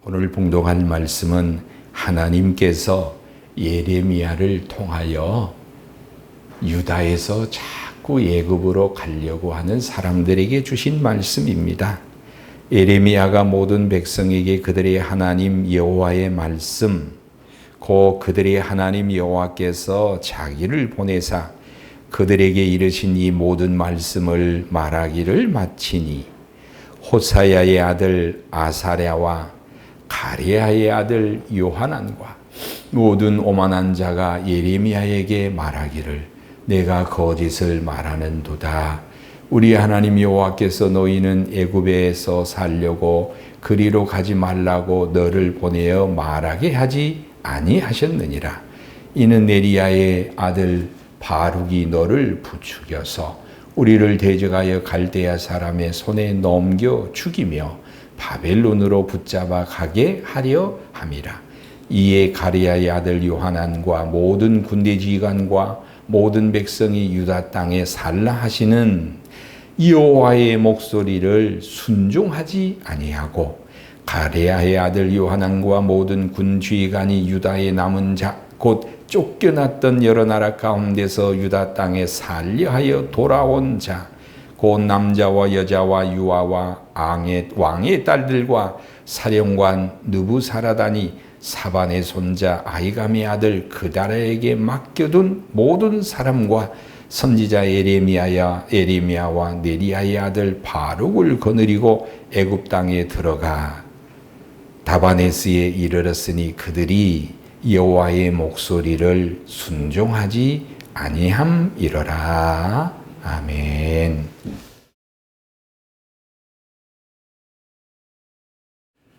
오늘 봉독할 말씀은 하나님께서 예레미야를 통하여 유다에서 자꾸 애굽으로 가려고 하는 사람들에게 주신 말씀입니다. 예레미야가 모든 백성에게 그들의 하나님 여호와의 말씀, 곧 그들의 하나님 여호와께서 자기를 보내사 그들에게 이르신 이 모든 말씀을 말하기를 마치니 호사야의 아들 아사랴와 가레야의 아들 요하난과 모든 오만한 자가 예레미야에게 말하기를 내가 거짓을 말하는도다. 우리 하나님 여호와께서 너희는 애굽에서 살려고 그리로 가지 말라고 너를 보내어 말하게 하지 아니하셨느니라. 이는 네리야의 아들 바룩이 너를 부추겨서 우리를 대적하여 갈대아 사람의 손에 넘겨 죽이며 바벨론으로 붙잡아 가게 하려 함이라. 이에 가레야의 아들 요하난과 모든 군대 지휘관과 모든 백성이 유다 땅에 살라 하시는 여호와의 목소리를 순종하지 아니하고 가레야의 아들 요하난과 모든 군 지휘관이 유다의 남은 자 곧 쫓겨났던 여러 나라 가운데서 유다 땅에 살려하여 돌아온 자 곧 남자와 여자와 유아와 왕의 딸들과 사령관 느부사라단이 사반의 손자 아히감의 아들 그다라에게 맡겨둔 모든 사람과 선지자 예레미야와 네리야의 아들 바룩을 거느리고 애굽 땅에 들어가 다바네스에 이르렀으니 그들이 여호와의 목소리를 순종하지 아니함이러라. 아멘.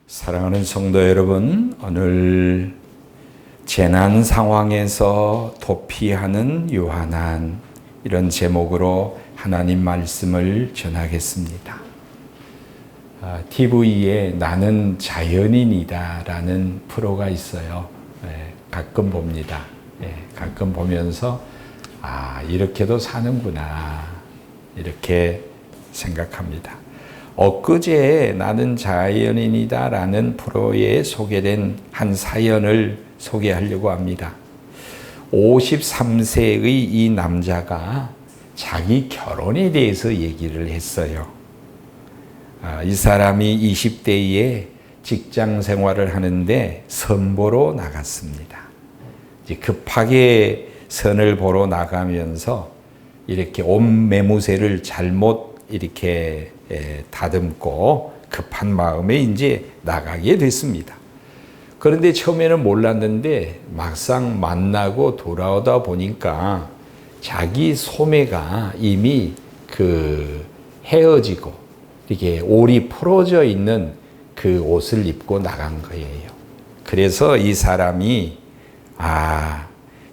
사랑하는 성도 여러분, 오늘 재난 상황에서 도피하는 요하난, 이런 제목으로 하나님 말씀을 전하겠습니다. TV에 나는 자연인이다 라는 프로가 있어요. 가끔 봅니다. 가끔 보면서 이렇게도 사는구나 이렇게 생각합니다. 엊그제 나는 자연인이다 라는 프로에 소개된 한 사연을 소개하려고 합니다. 53세의 이 남자가 자기 결혼에 대해서 얘기를 했어요. 이 사람이 20대에 직장 생활을 하는데 선보러 나갔습니다. 이제 급하게 선을 보러 나가면서 이렇게 온 매무새를 잘못 이렇게 다듬고 급한 마음에 이제 나가게 됐습니다. 그런데 처음에는 몰랐는데 막상 만나고 돌아오다 보니까 자기 소매가 이미 헤어지고 이렇게 올이 풀어져 있는 그 옷을 입고 나간 거예요. 그래서 이 사람이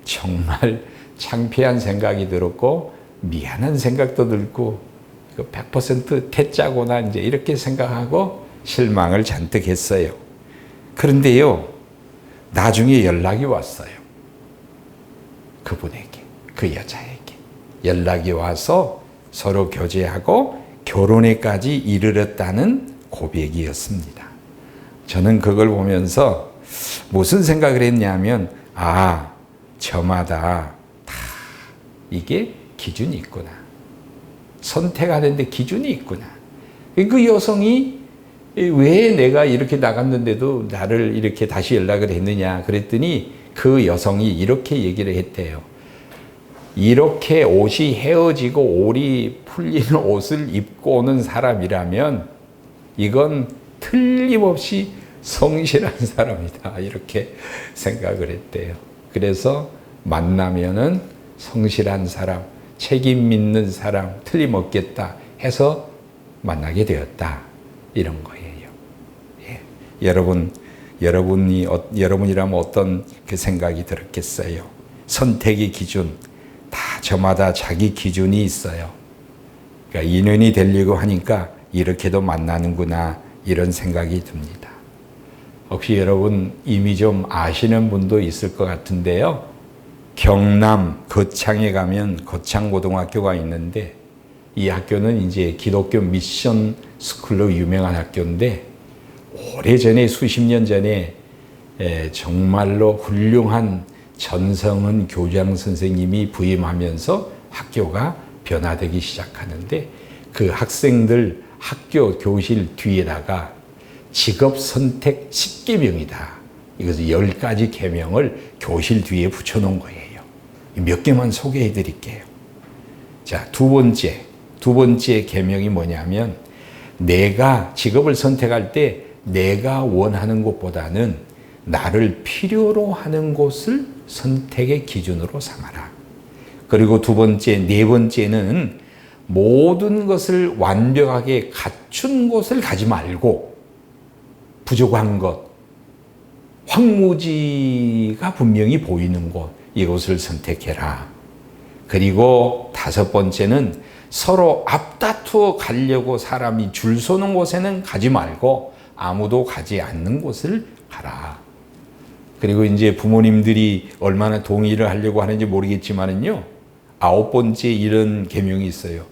정말 창피한 생각이 들었고 미안한 생각도 들고 100% 태짜구나 이제 이렇게 생각하고 실망을 잔뜩 했어요. 그런데요, 나중에 연락이 왔어요. 그분에게, 그 여자에게 연락이 와서 서로 교제하고 결혼에까지 이르렀다는 고백이었습니다. 저는 그걸 보면서 무슨 생각을 했냐면 저마다 다 이게 기준이 있구나. 선택하는데 기준이 있구나. 그 여성이 왜 내가 이렇게 나갔는데도 나를 이렇게 다시 연락을 했느냐 그랬더니 그 여성이 이렇게 얘기를 했대요. 이렇게 옷이 헤어지고 올이 풀리는 옷을 입고 오는 사람이라면 이건 틀림없이 성실한 사람이다 이렇게 생각을 했대요. 그래서 만나면은 성실한 사람, 책임 있는 사람 틀림없겠다 해서 만나게 되었다 이런 거예요. 여러분이라면 어떤 그 생각이 들었겠어요? 선택의 기준 다 저마다 자기 기준이 있어요. 그러니까 인연이 되려고 하니까 이렇게도 만나는구나 이런 생각이 듭니다. 혹시 여러분 이미 좀 아시는 분도 있을 것 같은데요. 경남 거창에 가면 거창고등학교가 있는데 이 학교는 이제 기독교 미션 스쿨로 유명한 학교인데 오래전에 수십 년 전에 정말로 훌륭한 전성은 교장 선생님이 부임하면서 학교가 변화되기 시작하는데 그 학생들 학교 교실 뒤에다가 직업 선택 10계명이다. 이것을 10가지 계명을 교실 뒤에 붙여놓은 거예요. 몇 개만 소개해 드릴게요. 자, 두 번째 계명이 뭐냐면 내가 직업을 선택할 때 내가 원하는 것보다는 나를 필요로 하는 곳을 선택의 기준으로 삼아라. 그리고 네 번째는 모든 것을 완벽하게 갖춘 곳을 가지 말고 부족한 것, 황무지가 분명히 보이는 곳, 이곳을 선택해라. 그리고 다섯 번째는 서로 앞다투어 가려고 사람이 줄 서는 곳에는 가지 말고 아무도 가지 않는 곳을 가라. 그리고 이제 부모님들이 얼마나 동의를 하려고 하는지 모르겠지만은요, 9번째 이런 계명이 있어요.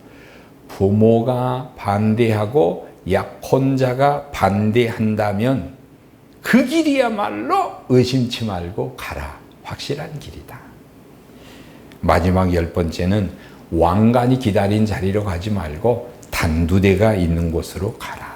부모가 반대하고 약혼자가 반대한다면 그 길이야말로 의심치 말고 가라. 확실한 길이다. 마지막 10번째는 왕관이 기다린 자리로 가지 말고 단두대가 있는 곳으로 가라.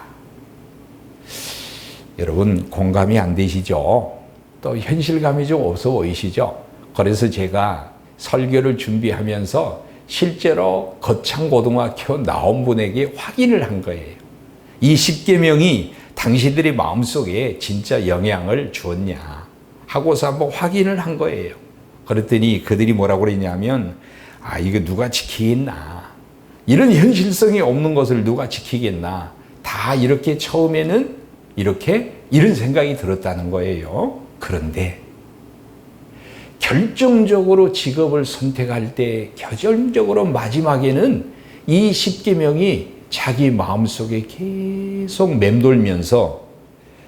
여러분 공감이 안 되시죠? 또 현실감이 좀 없어 보이시죠? 그래서 제가 설교를 준비하면서 실제로 거창고등학교 나온 분에게 확인을 한 거예요. 이 10계명이 당신들의 마음속에 진짜 영향을 주었냐 하고서 한번 확인을 한 거예요. 그랬더니 그들이 뭐라고 그랬냐면 이거 누가 지키겠나, 이런 현실성이 없는 것을 누가 지키겠나, 다 이렇게 처음에는 이런 생각이 들었다는 거예요. 그런데 결정적으로 직업을 선택할 때 결정적으로 마지막에는 이 10계명이 자기 마음속에 계속 맴돌면서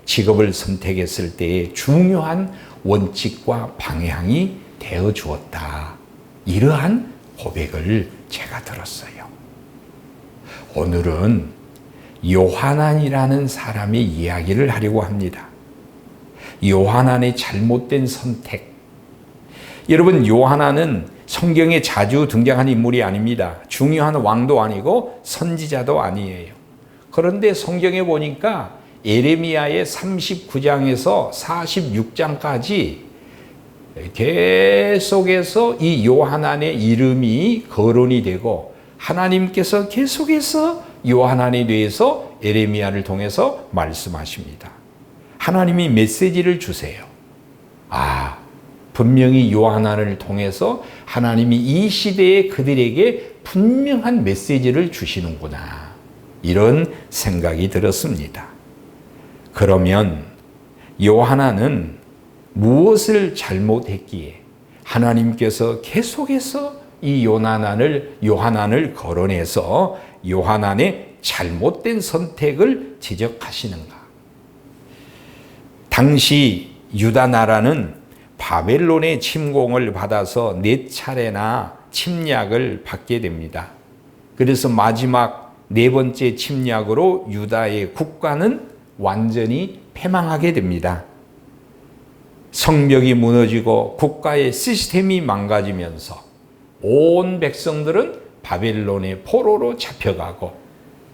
직업을 선택했을 때의 중요한 원칙과 방향이 되어 주었다. 이러한 고백을 제가 들었어요. 오늘은 요하난이라는 사람의 이야기를 하려고 합니다. 요하난의 잘못된 선택. 여러분, 요하난은 성경에 자주 등장하는 인물이 아닙니다. 중요한 왕도 아니고 선지자도 아니에요. 그런데 성경에 보니까 예레미야의 39장에서 46장까지 계속해서 이 요하난의 이름이 거론이 되고 하나님께서 계속해서 요하난에 대해서 예레미야를 통해서 말씀하십니다. 하나님이 메시지를 주세요. 분명히 요하난을 통해서 하나님이 이 시대에 그들에게 분명한 메시지를 주시는구나, 이런 생각이 들었습니다. 그러면 요하난은 무엇을 잘못했기에 하나님께서 계속해서 이 요하난을 거론해서 요하난의 잘못된 선택을 지적하시는가? 당시 유다 나라는 바벨론의 침공을 받아서 4차례나 침략을 받게 됩니다. 그래서 마지막 4번째 침략으로 유다의 국가는 완전히 패망하게 됩니다. 성벽이 무너지고 국가의 시스템이 망가지면서 온 백성들은 바벨론의 포로로 잡혀가고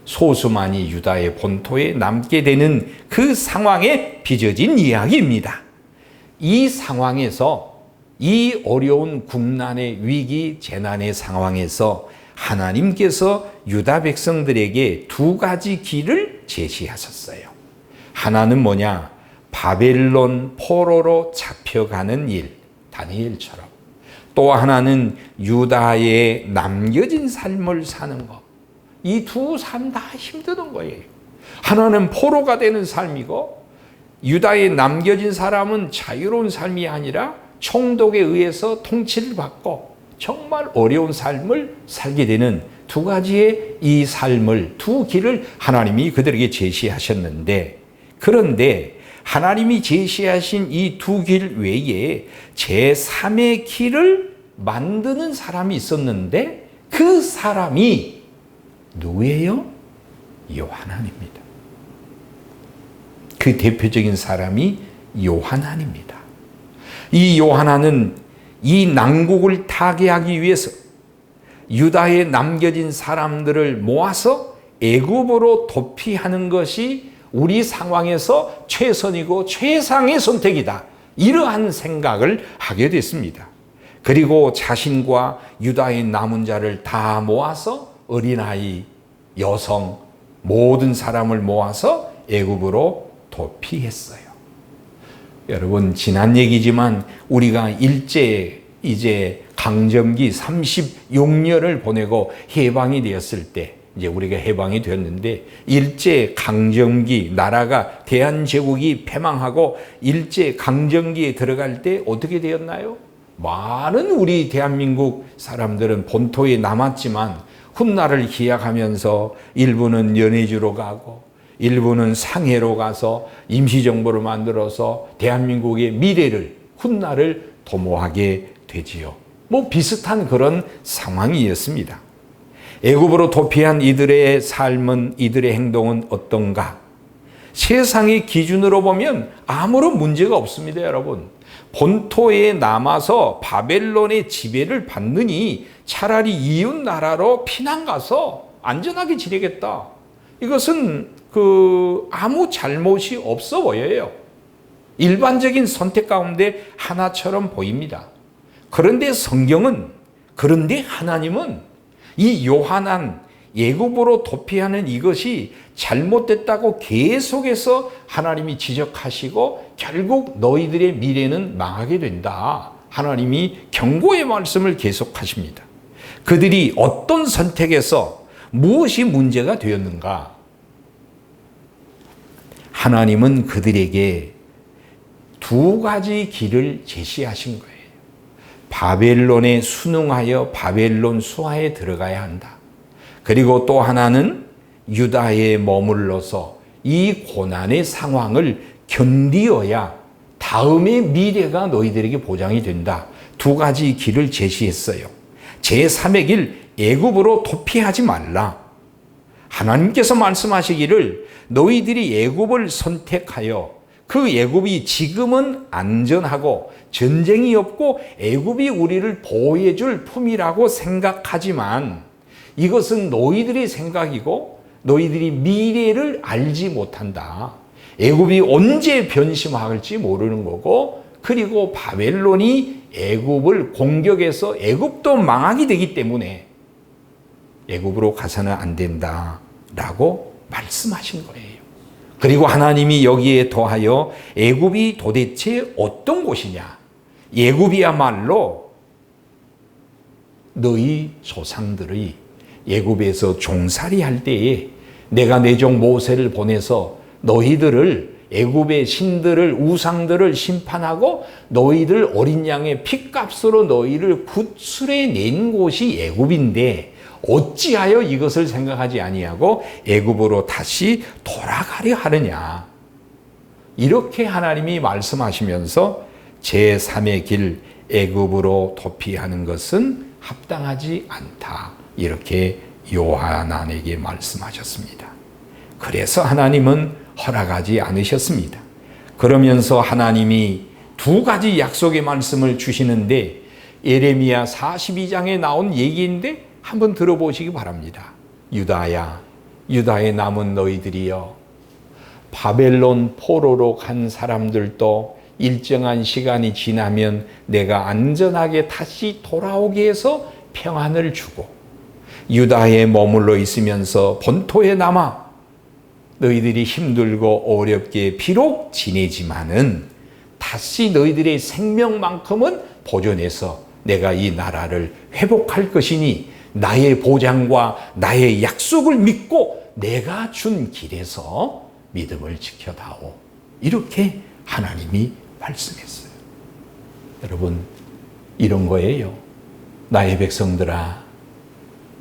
소수만이 유다의 본토에 남게 되는 그 상황에 빚어진 이야기입니다. 이 상황에서, 이 어려운 국난의 위기, 재난의 상황에서 하나님께서 유다 백성들에게 2가지 길을 제시하셨어요. 하나는 뭐냐? 바벨론 포로로 잡혀가는 일, 다니엘처럼. 또 하나는 유다에 남겨진 삶을 사는 것. 이 두 삶 다 힘든 거예요. 하나는 포로가 되는 삶이고, 유다에 남겨진 사람은 자유로운 삶이 아니라 총독에 의해서 통치를 받고 정말 어려운 삶을 살게 되는 2가지의 이 삶을, 2 길을 하나님이 그들에게 제시하셨는데, 그런데 하나님이 제시하신 이 2 길 외에 제3의 길을 만드는 사람이 있었는데 그 사람이 누구예요? 요하난입니다. 그 대표적인 사람이 요하난입니다. 이 요하난은 이 난국을 타개하기 위해서 유다에 남겨진 사람들을 모아서 애굽으로 도피하는 것이 우리 상황에서 최선이고 최상의 선택이다. 이러한 생각을 하게 됐습니다. 그리고 자신과 유다의 남은 자를 다 모아서 어린아이, 여성, 모든 사람을 모아서 애굽으로 도피했어요. 여러분, 지난 얘기지만 우리가 이제 강점기 36년을 보내고 해방이 되었을 때, 이제 우리가 해방이 되었는데, 일제 강점기, 나라가 대한제국이 패망하고 일제 강점기에 들어갈 때 어떻게 되었나요? 많은 우리 대한민국 사람들은 본토에 남았지만 훗날을 기약하면서 일부는 연해주로 가고 일부는 상해로 가서 임시정부를 만들어서 대한민국의 미래를, 훗날을 도모하게 되지요. 비슷한 그런 상황이었습니다. 애굽으로 도피한 이들의 삶은, 이들의 행동은 어떤가? 세상의 기준으로 보면 아무런 문제가 없습니다, 여러분. 본토에 남아서 바벨론의 지배를 받느니 차라리 이웃 나라로 피난 가서 안전하게 지내겠다. 이것은 아무 잘못이 없어 보여요. 일반적인 선택 가운데 하나처럼 보입니다. 그런데 그런데 하나님은 이 요하난, 애굽으로 도피하는 이것이 잘못됐다고 계속해서 하나님이 지적하시고 결국 너희들의 미래는 망하게 된다. 하나님이 경고의 말씀을 계속하십니다. 그들이 어떤 선택에서 무엇이 문제가 되었는가? 하나님은 그들에게 두 가지 길을 제시하신 거예요. 바벨론에 순응하여 바벨론 수하에 들어가야 한다. 그리고 또 하나는 유다에 머물러서 이 고난의 상황을 견디어야 다음의 미래가 너희들에게 보장이 된다. 두 가지 길을 제시했어요. 제3의 길, 애굽으로 도피하지 말라. 하나님께서 말씀하시기를 너희들이 애굽을 선택하여 그 애굽이 지금은 안전하고 전쟁이 없고 애굽이 우리를 보호해 줄 품이라고 생각하지만 이것은 너희들의 생각이고 너희들이 미래를 알지 못한다. 애굽이 언제 변심할지 모르는 거고, 그리고 바벨론이 애굽을 공격해서 애굽도 망하게 되기 때문에 애굽으로 가서는 안 된다라고 말씀하신 거예요. 그리고 하나님이 여기에 더하여 애굽이 도대체 어떤 곳이냐? 애굽이야말로 너희 조상들의 애굽에서 종살이 할 때에 내가 내 종 모세를 보내서 너희들을, 애굽의 신들을, 우상들을 심판하고 너희들 어린 양의 핏값으로 너희를 구출해 낸 곳이 애굽인데 어찌하여 이것을 생각하지 아니하고 애굽으로 다시 돌아가려 하느냐. 이렇게 하나님이 말씀하시면서 제3의 길, 애굽으로 도피하는 것은 합당하지 않다. 이렇게 요하난에게 말씀하셨습니다. 그래서 하나님은 허락하지 않으셨습니다. 그러면서 하나님이 두 가지 약속의 말씀을 주시는데, 예레미야 42장에 나온 얘기인데 한번 들어보시기 바랍니다. 유다야, 유다에 남은 너희들이여, 바벨론 포로로 간 사람들도 일정한 시간이 지나면 내가 안전하게 다시 돌아오게 해서 평안을 주고, 유다에 머물러 있으면서 본토에 남아 너희들이 힘들고 어렵게 비록 지내지만은 다시 너희들의 생명만큼은 보존해서 내가 이 나라를 회복할 것이니 나의 보장과 나의 약속을 믿고 내가 준 길에서 믿음을 지켜다오. 이렇게 하나님이 말씀했어요. 여러분, 이런 거예요. 나의 백성들아,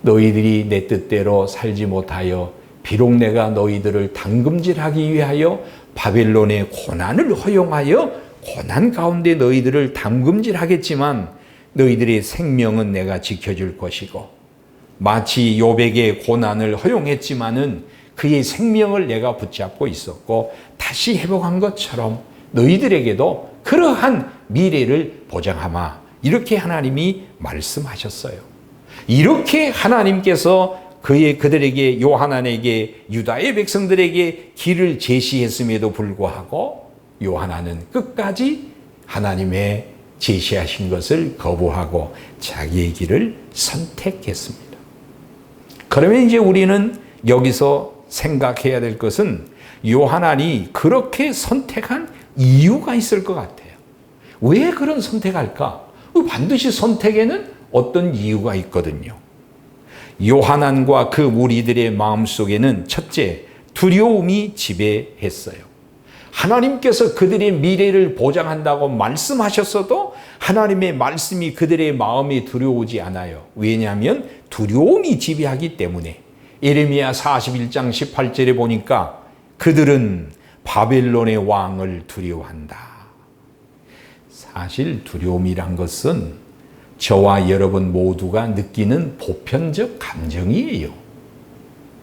너희들이 내 뜻대로 살지 못하여 비록 내가 너희들을 담금질하기 위하여 바벨론의 고난을 허용하여 고난 가운데 너희들을 담금질하겠지만 너희들의 생명은 내가 지켜줄 것이고 마치 욥에게 고난을 허용했지만은 그의 생명을 내가 붙잡고 있었고 다시 회복한 것처럼 너희들에게도 그러한 미래를 보장하마. 이렇게 하나님이 말씀하셨어요. 이렇게 하나님께서 그들에게, 요하난에게, 유다의 백성들에게 길을 제시했음에도 불구하고 요하난은 끝까지 하나님의 제시하신 것을 거부하고 자기의 길을 선택했습니다. 그러면 이제 우리는 여기서 생각해야 될 것은 요하난이 그렇게 선택한 이유가 있을 것 같아요. 왜 그런 선택할까? 반드시 선택에는 어떤 이유가 있거든요. 요하난과 그 무리들의 마음속에는 첫째, 두려움이 지배했어요. 하나님께서 그들의 미래를 보장한다고 말씀하셨어도 하나님의 말씀이 그들의 마음에 들어오지 않아요. 왜냐하면 두려움이 지배하기 때문에. 예레미야 41장 18절에 보니까 그들은 바벨론의 왕을 두려워한다. 사실 두려움이란 것은 저와 여러분 모두가 느끼는 보편적 감정이에요.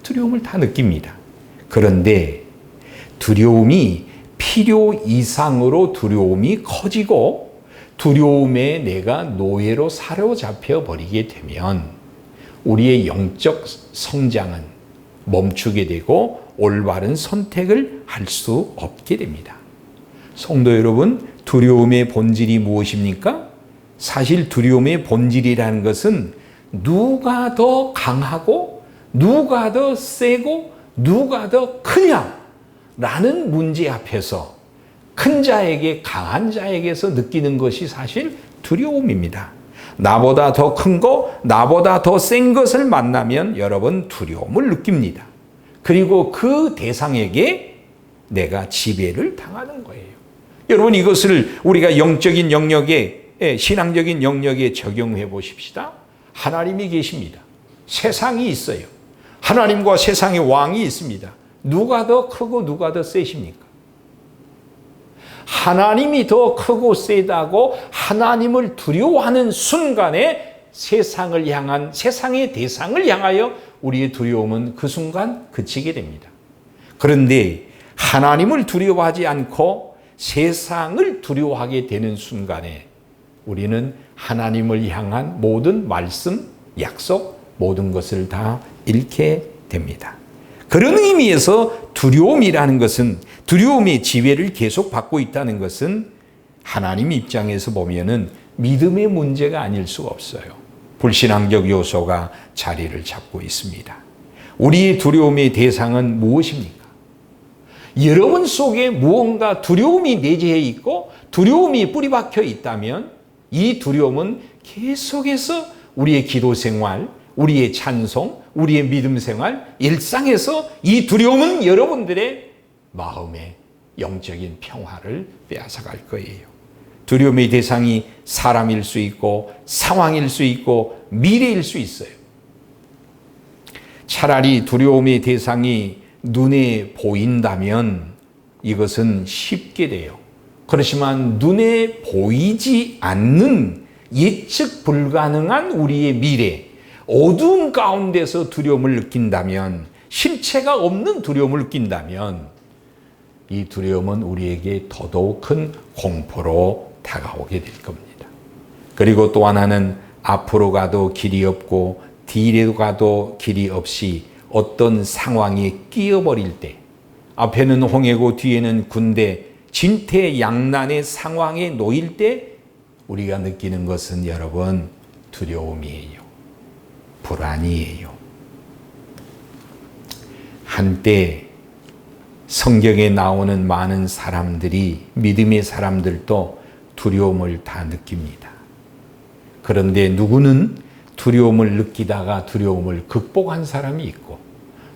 두려움을 다 느낍니다. 그런데 두려움이 필요 이상으로 두려움이 커지고 두려움에 내가 노예로 사로잡혀 버리게 되면 우리의 영적 성장은 멈추게 되고 올바른 선택을 할 수 없게 됩니다. 성도 여러분, 두려움의 본질이 무엇입니까? 사실 두려움의 본질이라는 것은 누가 더 강하고 누가 더 세고 누가 더 크냐 라는 문제 앞에서 큰 자에게, 강한 자에게서 느끼는 것이 사실 두려움입니다. 나보다 더 큰 거, 나보다 더 센 것을 만나면 여러분 두려움을 느낍니다. 그리고 그 대상에게 내가 지배를 당하는 거예요. 여러분 이것을 우리가 영적인 영역에, 신앙적인 영역에 적용해 보십시다. 하나님이 계십니다. 세상이 있어요. 하나님과 세상의 왕이 있습니다. 누가 더 크고 누가 더 세십니까? 하나님이 더 크고 세다고 하나님을 두려워하는 순간에 세상을 향한, 세상의 대상을 향하여 우리의 두려움은 그 순간 그치게 됩니다. 그런데 하나님을 두려워하지 않고 세상을 두려워하게 되는 순간에 우리는 하나님을 향한 모든 말씀, 약속, 모든 것을 다 잃게 됩니다. 그런 의미에서 두려움이라는 것은, 두려움의 지배를 계속 받고 있다는 것은 하나님 입장에서 보면은 믿음의 문제가 아닐 수가 없어요. 불신앙적 요소가 자리를 잡고 있습니다. 우리의 두려움의 대상은 무엇입니까? 여러분 속에 무언가 두려움이 내재해 있고 두려움이 뿌리박혀 있다면 이 두려움은 계속해서 우리의 기도 생활, 우리의 찬송, 우리의 믿음 생활, 일상에서 이 두려움은 여러분들의 마음의 영적인 평화를 빼앗아갈 거예요. 두려움의 대상이 사람일 수 있고 상황일 수 있고 미래일 수 있어요. 차라리 두려움의 대상이 눈에 보인다면 이것은 쉽게 돼요. 그렇지만 눈에 보이지 않는 예측 불가능한 우리의 미래, 어두운 가운데서 두려움을 느낀다면, 실체가 없는 두려움을 느낀다면 이 두려움은 우리에게 더더욱 큰 공포로 다가오게 될 겁니다. 그리고 또 하나는 앞으로 가도 길이 없고 뒤로 가도 길이 없이 어떤 상황에 끼어버릴 때, 앞에는 홍해고 뒤에는 군대, 진퇴양난의 상황에 놓일 때 우리가 느끼는 것은 여러분 두려움이에요. 불안이에요. 한때 성경에 나오는 많은 사람들이, 믿음의 사람들도 두려움을 다 느낍니다. 그런데 누구는 두려움을 느끼다가 두려움을 극복한 사람이 있고,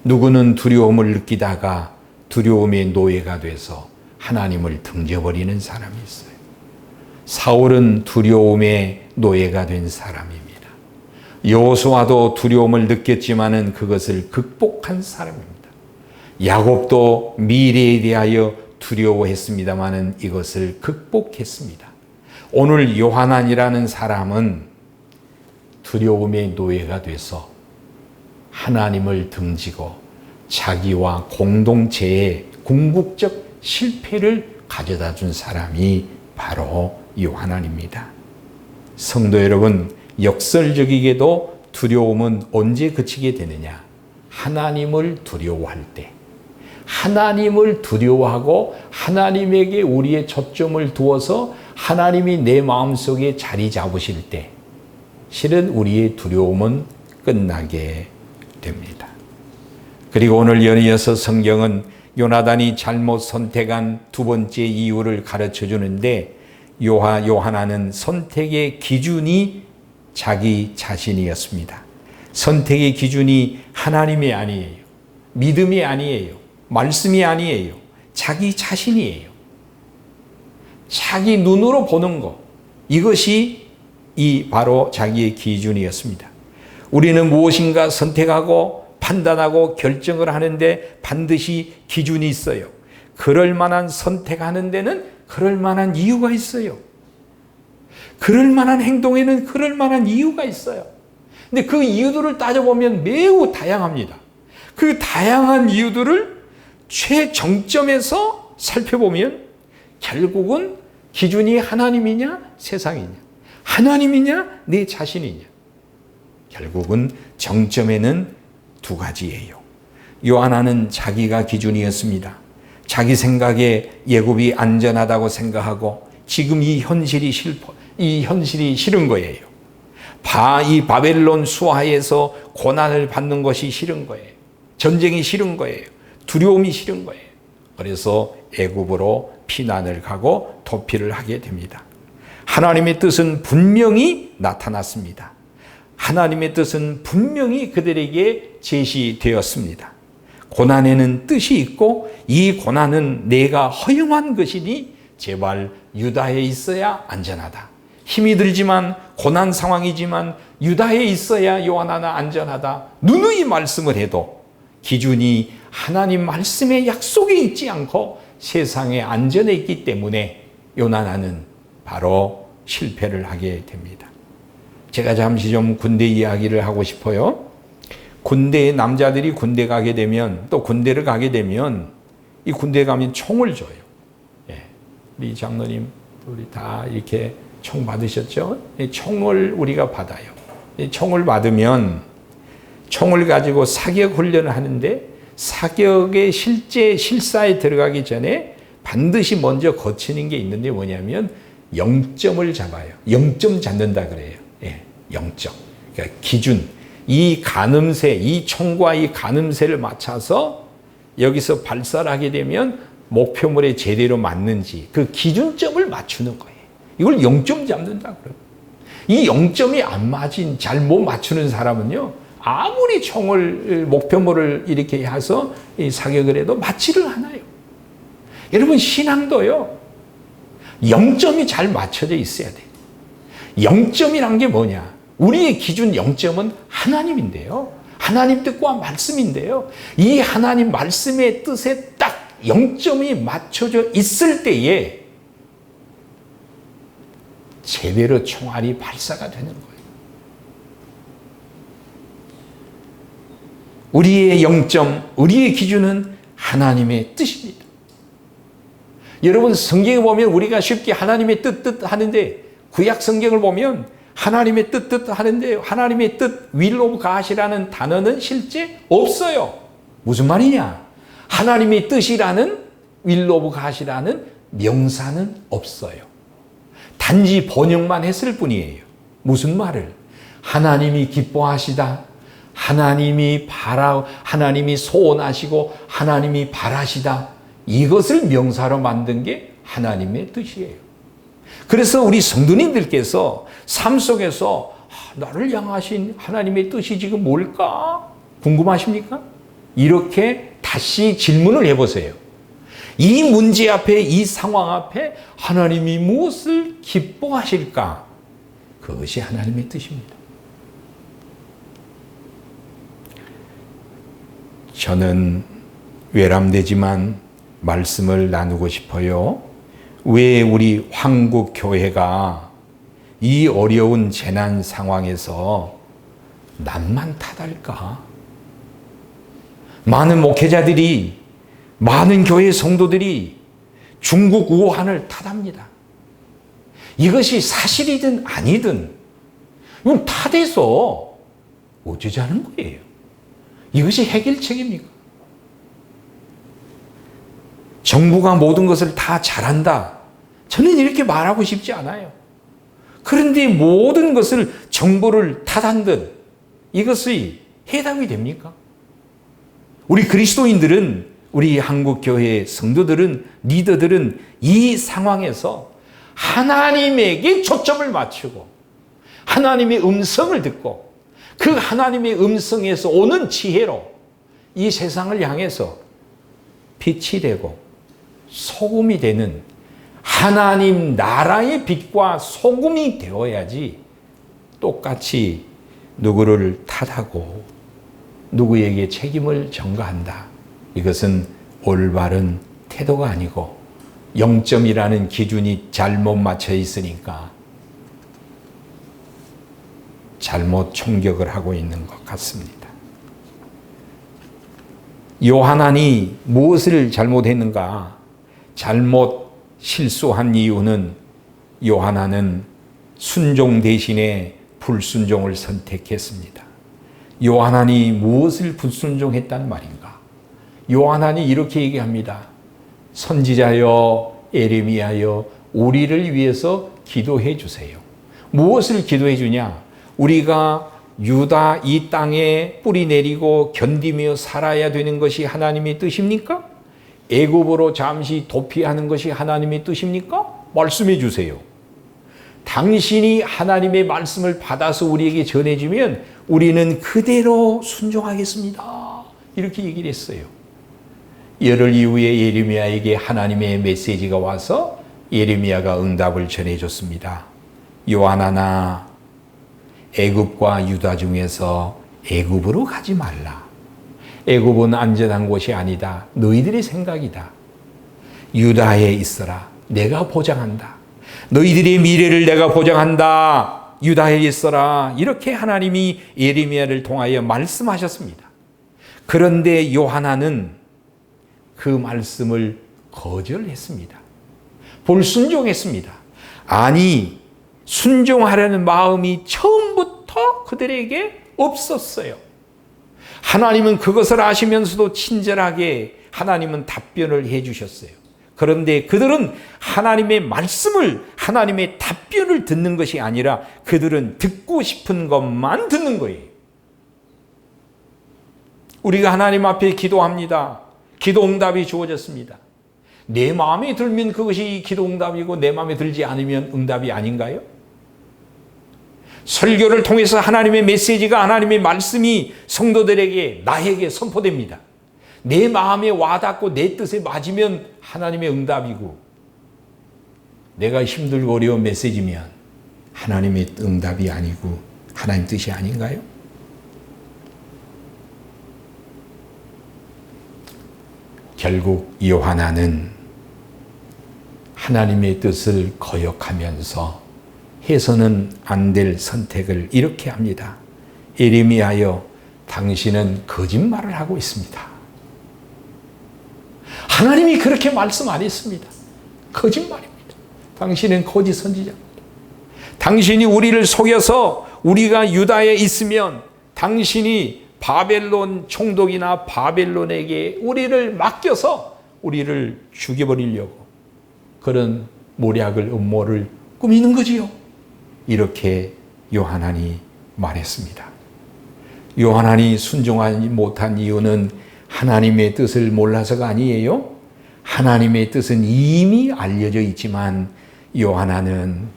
누구는 두려움을 느끼다가 두려움의 노예가 돼서 하나님을 등져버리는 사람이 있어요. 사울은 두려움의 노예가 된 사람입니다. 여호수아도 두려움을 느꼈지만은 그것을 극복한 사람입니다. 야곱도 미래에 대하여 두려워했습니다만은 이것을 극복했습니다. 오늘 요하난이라는 사람은 두려움의 노예가 돼서 하나님을 등지고 자기와 공동체의 궁극적 실패를 가져다 준 사람이 바로 요한안입니다. 성도 여러분, 역설적이게도 두려움은 언제 그치게 되느냐? 하나님을 두려워할 때. 하나님을 두려워하고 하나님에게 우리의 초점을 두어서 하나님이 내 마음속에 자리 잡으실 때 실은 우리의 두려움은 끝나게 됩니다. 그리고 오늘 연이어서 성경은 요나단이 잘못 선택한 두 번째 이유를 가르쳐 주는데 요하나는 선택의 기준이 자기 자신이었습니다. 선택의 기준이 하나님이 아니에요. 믿음이 아니에요. 말씀이 아니에요. 자기 자신이에요. 자기 눈으로 보는 것. 이것이 바로 자기의 기준이었습니다. 우리는 무엇인가 선택하고 판단하고 결정을 하는데 반드시 기준이 있어요. 그럴 만한 선택하는 데는 그럴 만한 이유가 있어요. 그럴 만한 행동에는 그럴 만한 이유가 있어요. 근데 그 이유들을 따져보면 매우 다양합니다. 그 다양한 이유들을 최정점에서 살펴보면 결국은 기준이 하나님이냐 세상이냐, 하나님이냐 내 자신이냐. 결국은 정점에는 두 가지예요. 요하나는 자기가 기준이었습니다. 자기 생각에 예굽이 안전하다고 생각하고 지금 이 현실이 싫은 거예요. 이 바벨론 수하에서 고난을 받는 것이 싫은 거예요. 전쟁이 싫은 거예요. 두려움이 싫은 거예요. 그래서 애굽으로 피난을 가고 도피를 하게 됩니다. 하나님의 뜻은 분명히 나타났습니다. 하나님의 뜻은 분명히 그들에게 제시되었습니다. 고난에는 뜻이 있고 이 고난은 내가 허용한 것이니 제발 유다에 있어야 안전하다. 힘이 들지만 고난 상황이지만 유다에 있어야 요한하나 안전하다. 누누이 말씀을 해도 기준이 하나님 말씀의 약속에 있지 않고 세상의 안전에 있기 때문에 요나단은 바로 실패를 하게 됩니다. 제가 잠시 좀 군대 이야기를 하고 싶어요. 남자들이 군대 가게 되면 또 군대를 가게 되면 이 군대 가면 총을 줘요. 우리 장로님 우리 다 이렇게 총 받으셨죠? 총을 우리가 받아요. 총을 받으면 총을 가지고 사격 훈련을 하는데 사격의 실사에 들어가기 전에 반드시 먼저 거치는 게 있는데 뭐냐면 0점을 잡아요. 0점 잡는다 그래요. 0점. 그러니까 기준. 이 가늠새, 이 총과 이 가늠새를 맞춰서 여기서 발사를 하게 되면 목표물에 제대로 맞는지 그 기준점을 맞추는 거예요. 이걸 0점 잡는다 그래요. 이 0점이 안 맞은, 잘 못 맞추는 사람은요, 아무리 총을, 목표물을 이렇게 해서 사격을 해도 맞지를 않아요. 여러분, 신앙도요, 0점이 잘 맞춰져 있어야 돼요. 0점이란 게 뭐냐? 우리의 기준 0점은 하나님인데요. 하나님 뜻과 말씀인데요. 이 하나님 말씀의 뜻에 딱 0점이 맞춰져 있을 때에 제대로 총알이 발사가 되는 거예요. 우리의 0점, 우리의 기준은 하나님의 뜻입니다. 여러분, 성경에 보면 우리가 쉽게 하나님의 뜻 하는데 구약 성경을 보면 하나님의 뜻 하는데 하나님의 뜻 will of God이라는 단어는 실제 없어요. 무슨 말이냐? 하나님의 뜻이라는 will of God이라는 명사는 없어요. 단지 번역만 했을 뿐이에요. 무슨 말을? 하나님이 기뻐하시다. 하나님이 소원하시고 하나님이 바라시다. 이것을 명사로 만든 게 하나님의 뜻이에요. 그래서 우리 성도님들께서 삶 속에서 나를 향하신 하나님의 뜻이 지금 뭘까? 궁금하십니까? 이렇게 다시 질문을 해보세요. 이 문제 앞에, 이 상황 앞에 하나님이 무엇을 기뻐하실까? 그것이 하나님의 뜻입니다. 저는 외람되지만 말씀을 나누고 싶어요. 왜 우리 한국교회가 이 어려운 재난 상황에서 남만 탓할까? 많은 목회자들이, 많은 교회 성도들이 중국 우한을 탓합니다. 이것이 사실이든 아니든 이건 탓해서 어쩌자는 거예요. 이것이 해결책입니까? 정부가 모든 것을 다 잘한다. 저는 이렇게 말하고 싶지 않아요. 그런데 모든 것을 정부를 탓한들 이것이 해답이 됩니까? 우리 그리스도인들은, 우리 한국교회 성도들은, 리더들은 이 상황에서 하나님에게 초점을 맞추고 하나님의 음성을 듣고 그 하나님의 음성에서 오는 지혜로 이 세상을 향해서 빛이 되고 소금이 되는 하나님 나라의 빛과 소금이 되어야지 똑같이 누구를 탓하고 누구에게 책임을 전가한다. 이것은 올바른 태도가 아니고 0점이라는 기준이 잘못 맞춰 있으니까 잘못 총격을 하고 있는 것 같습니다. 요한안이 무엇을 잘못했는가? 잘못 실수한 이유는 요한안은 순종 대신에 불순종을 선택했습니다. 요한안이 무엇을 불순종했단 말인가? 요한안이 이렇게 얘기합니다. 선지자여 예레미야여 우리를 위해서 기도해 주세요. 무엇을 기도해 주냐? 우리가 유다 이 땅에 뿌리 내리고 견디며 살아야 되는 것이 하나님의 뜻입니까? 애굽으로 잠시 도피하는 것이 하나님의 뜻입니까? 말씀해 주세요. 당신이 하나님의 말씀을 받아서 우리에게 전해주면 우리는 그대로 순종하겠습니다. 이렇게 얘기를 했어요. 열흘 이후에 예레미야에게 하나님의 메시지가 와서 예레미야가 응답을 전해줬습니다. 요한아나, 애굽과 유다 중에서 애굽으로 가지 말라. 애굽은 안전한 곳이 아니다. 너희들의 생각이다. 유다에 있어라. 내가 보장한다. 너희들의 미래를 내가 보장한다. 유다에 있어라. 이렇게 하나님이 예레미야를 통하여 말씀하셨습니다. 그런데 요한아는 그 말씀을 거절했습니다. 불순종했습니다. 아니, 순종하려는 마음이 처음부터 그들에게 없었어요. 하나님은 그것을 아시면서도 친절하게 하나님은 답변을 해 주셨어요. 그런데 그들은 하나님의 말씀을, 하나님의 답변을 듣는 것이 아니라 그들은 듣고 싶은 것만 듣는 거예요. 우리가 하나님 앞에 기도합니다. 기도 응답이 주어졌습니다. 내 마음에 들면 그것이 기도 응답이고 내 마음에 들지 않으면 응답이 아닌가요? 설교를 통해서 하나님의 메시지가, 하나님의 말씀이 성도들에게, 나에게 선포됩니다. 내 마음에 와닿고 내 뜻에 맞으면 하나님의 응답이고, 내가 힘들고 어려운 메시지면 하나님의 응답이 아니고 하나님 뜻이 아닌가요? 결국 요한아는 하나님의 뜻을 거역하면서 해서는 안 될 선택을 이렇게 합니다. 예레미야여, 당신은 거짓말을 하고 있습니다. 하나님이 그렇게 말씀 안 했습니다. 거짓말입니다. 당신은 거짓 선지자입니다. 당신이 우리를 속여서 우리가 유다에 있으면 당신이 바벨론 총독이나 바벨론에게 우리를 맡겨서 우리를 죽여버리려고 그런 모략을, 음모를 꾸미는 거지요. 이렇게 요한안이 말했습니다. 요한안이 순종하지 못한 이유는 하나님의 뜻을 몰라서가 아니에요. 하나님의 뜻은 이미 알려져 있지만 요한안은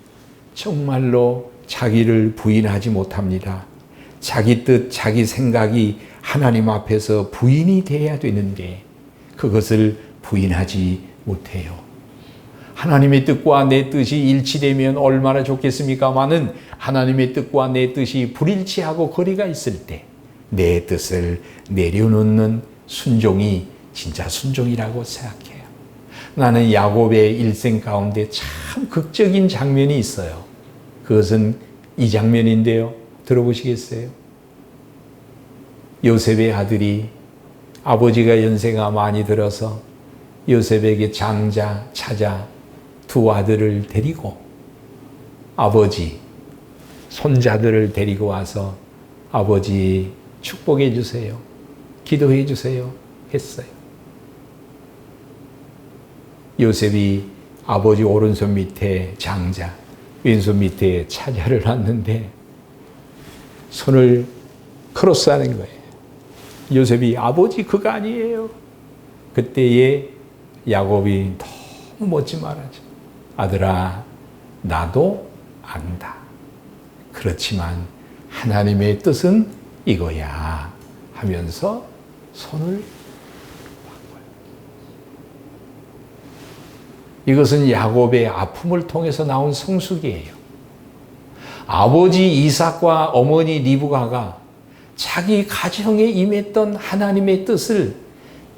정말로 자기를 부인하지 못합니다. 자기 뜻, 자기 생각이 하나님 앞에서 부인이 돼야 되는데 그것을 부인하지 못해요. 하나님의 뜻과 내 뜻이 일치되면 얼마나 좋겠습니까마는 하나님의 뜻과 내 뜻이 불일치하고 거리가 있을 때 내 뜻을 내려놓는 순종이 진짜 순종이라고 생각해요. 나는 야곱의 일생 가운데 참 극적인 장면이 있어요. 그것은 이 장면인데요. 들어보시겠어요? 요셉의 아들이 아버지가 연세가 많이 들어서 요셉에게 장자 찾아 두 아들을 데리고 아버지, 손자들을 데리고 와서 아버지 축복해 주세요. 기도해 주세요. 했어요. 요셉이 아버지 오른손 밑에 장자, 왼손 밑에 차자를 놨는데 손을 크로스하는 거예요. 요셉이 아버지 그거 아니에요. 그때에 야곱이 너무 멋진 말하죠. 아들아, 나도 안다. 그렇지만 하나님의 뜻은 이거야 하면서 손을 바꿔요. 이것은 야곱의 아픔을 통해서 나온 성숙이에요. 아버지 이삭과 어머니 리브가가 자기 가정에 임했던 하나님의 뜻을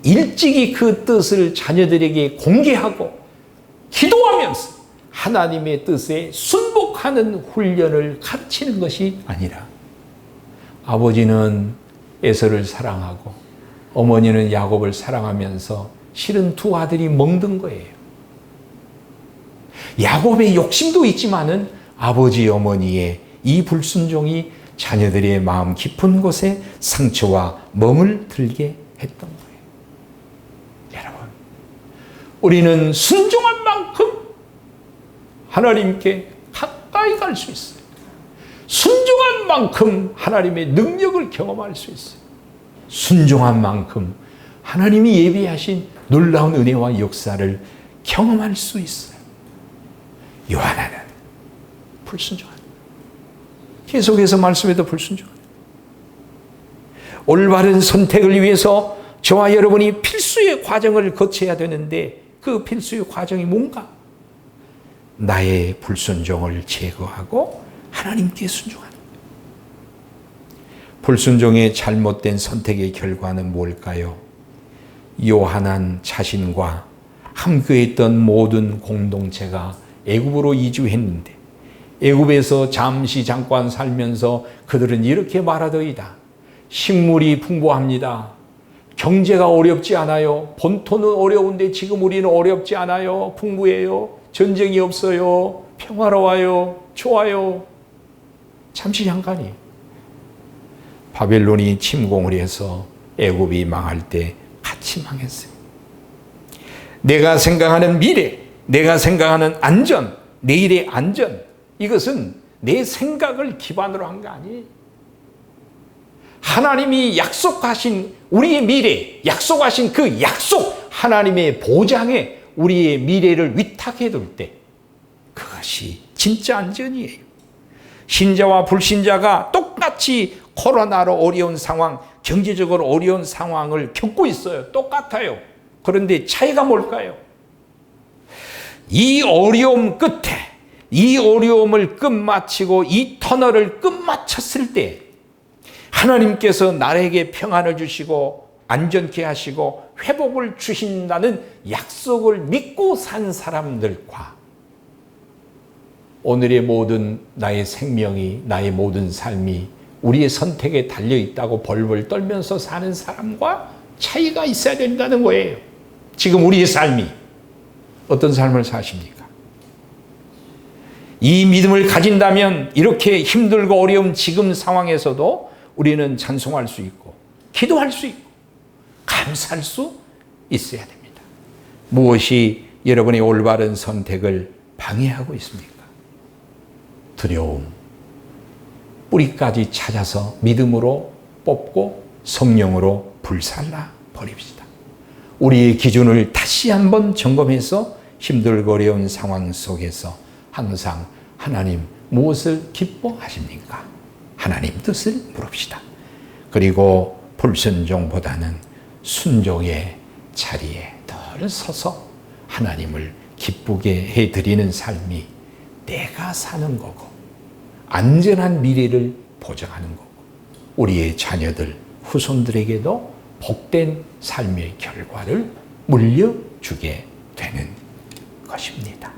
일찍이 그 뜻을 자녀들에게 공개하고 기도하면서 하나님의 뜻에 순복하는 훈련을 가르치는 것이 아니라 아버지는 에서를 사랑하고 어머니는 야곱을 사랑하면서 실은 두 아들이 멍든 거예요. 야곱의 욕심도 있지만은 아버지 어머니의 이 불순종이 자녀들의 마음 깊은 곳에 상처와 멍을 들게 했던 거예요. 여러분, 우리는 순종한 만큼 하나님께 가까이 갈 수 있어요. 순종한 만큼 하나님의 능력을 경험할 수 있어요. 순종한 만큼 하나님이 예비하신 놀라운 은혜와 역사를 경험할 수 있어요. 요한아는 불순종하는, 계속해서 말씀에도 불순종하는, 올바른 선택을 위해서 저와 여러분이 필수의 과정을 거쳐야 되는데 그 필수의 과정이 뭔가? 나의 불순종을 제거하고 하나님께 순종하는 거예요. 불순종의 잘못된 선택의 결과는 뭘까요? 요한한 자신과 함께했던 모든 공동체가 애굽으로 이주했는데 애굽에서 잠깐 살면서 그들은 이렇게 말하더이다. 식물이 풍부합니다. 경제가 어렵지 않아요. 본토는 어려운데 지금 우리는 어렵지 않아요. 풍부해요. 전쟁이 없어요. 평화로워요. 좋아요. 잠깐이에요. 바벨론이 침공을 해서 애굽이 망할 때 같이 망했어요. 내가 생각하는 미래, 내가 생각하는 안전, 내일의 안전, 이것은 내 생각을 기반으로 한 거 아니에요. 하나님이 약속하신 우리의 미래, 약속하신 그 약속, 하나님의 보장에 우리의 미래를 위탁해 둘 때 그것이 진짜 안전이에요. 신자와 불신자가 똑같이 코로나로 어려운 상황, 경제적으로 어려운 상황을 겪고 있어요. 똑같아요. 그런데 차이가 뭘까요? 이 어려움 끝에, 이 어려움을 끝마치고 이 터널을 끝마쳤을 때 하나님께서 나에게 평안을 주시고 안전케 하시고 회복을 주신다는 약속을 믿고 산 사람들과 오늘의 모든 나의 생명이, 나의 모든 삶이 우리의 선택에 달려있다고 벌벌 떨면서 사는 사람과 차이가 있어야 된다는 거예요. 지금 우리의 삶이 어떤 삶을 사십니까? 이 믿음을 가진다면 이렇게 힘들고 어려운 지금 상황에서도 우리는 찬송할 수 있고 기도할 수 있고 감사할 수 있어야 됩니다. 무엇이 여러분의 올바른 선택을 방해하고 있습니까? 두려움, 뿌리까지 찾아서 믿음으로 뽑고 성령으로 불살라 버립시다. 우리의 기준을 다시 한번 점검해서 힘들고 어려운 상황 속에서 항상 하나님 무엇을 기뻐하십니까? 하나님 뜻을 물읍시다. 그리고 불순종보다는 순종의 자리에 늘 서서 하나님을 기쁘게 해드리는 삶이 내가 사는 거고 안전한 미래를 보장하는 거고 우리의 자녀들, 후손들에게도 복된 삶의 결과를 물려주게 되는 것입니다.